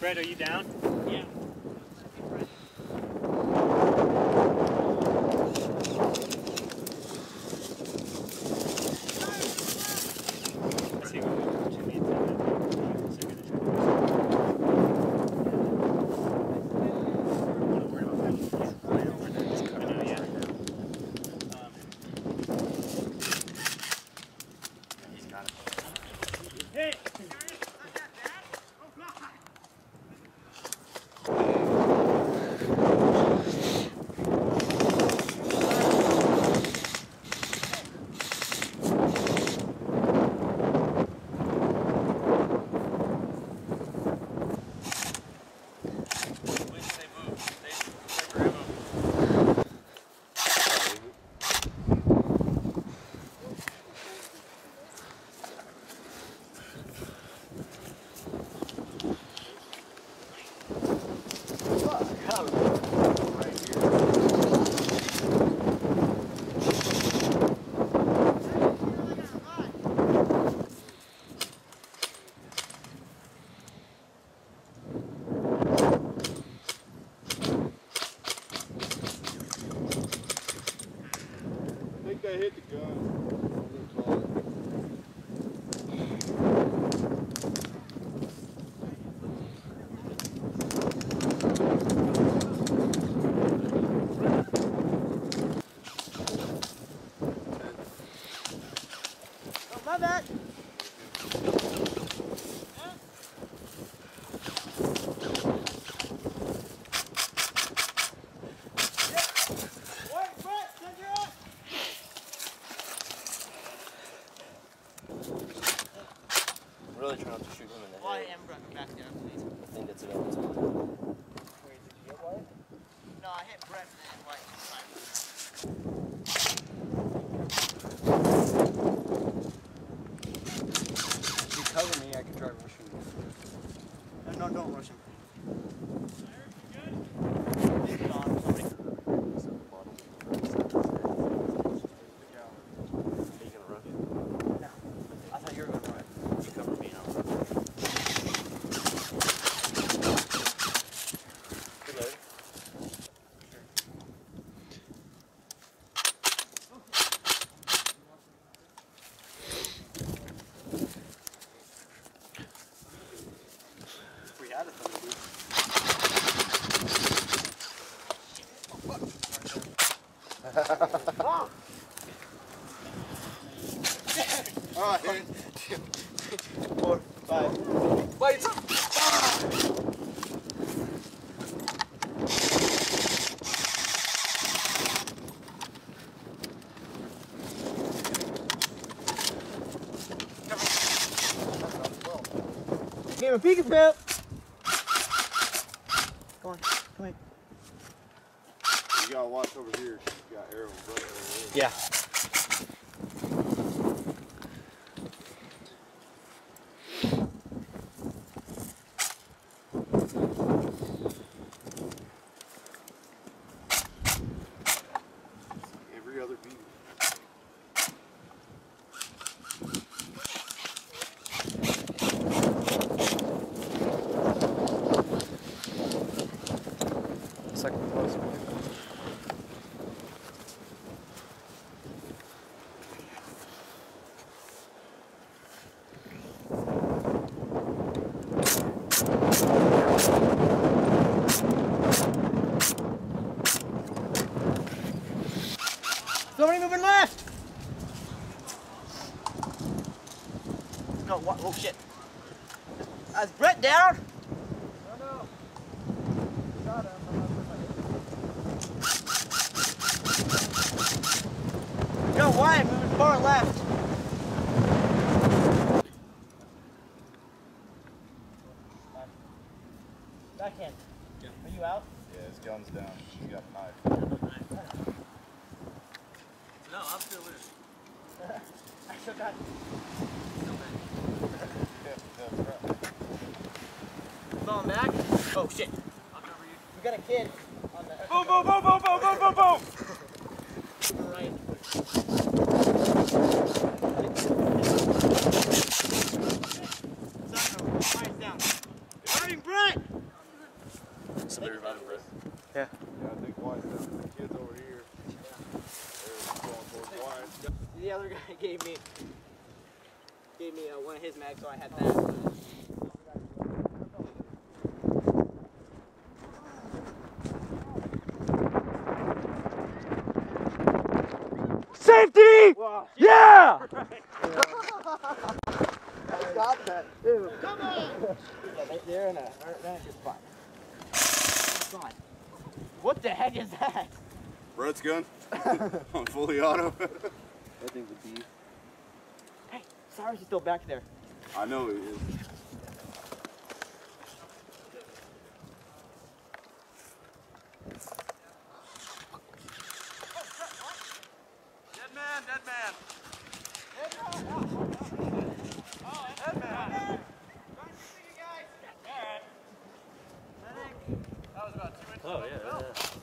Brett, are you down? Yeah. I hit the gun. Oh, my bad. Really trying not to shoot him in the head. Oh, I am back there, please. I think that's about it. Wait, did you get White? No, I hit Brett and White. If you cover me, I can try rushing you. No, don't rush him. Alright, 2, 4, 5. Wait, give him a peek, Phil. Come on, come in. You gotta watch over here. She's got arrows right over there. Yeah. Every other beat. Second close. Somebody moving left. No, what? Oh shit. Is Brett down? No. Got him. No, why? Moving far left. Backhand. Yeah. Are you out? Yeah, his gun's down. He's got a knife. No, I'm still in. I still got Falling back? Oh shit. I'll cover you. We got a kid on the Boom, boom, boom, boom, boom, boom, boom, boom! right. Down. Hurting Brett! other guy gave me one of his mags, so I had that. Safety! Wow. Yeah! I got that, too. Come on! Yeah, they're in a good spot. Oh, God. What the heck is that? Brett's gun on fully auto. I think the beef. Hey, Cyrus is still back there. I know he is. Dead man, dead man. Dead man. That was about 2 inches. Oh, yeah.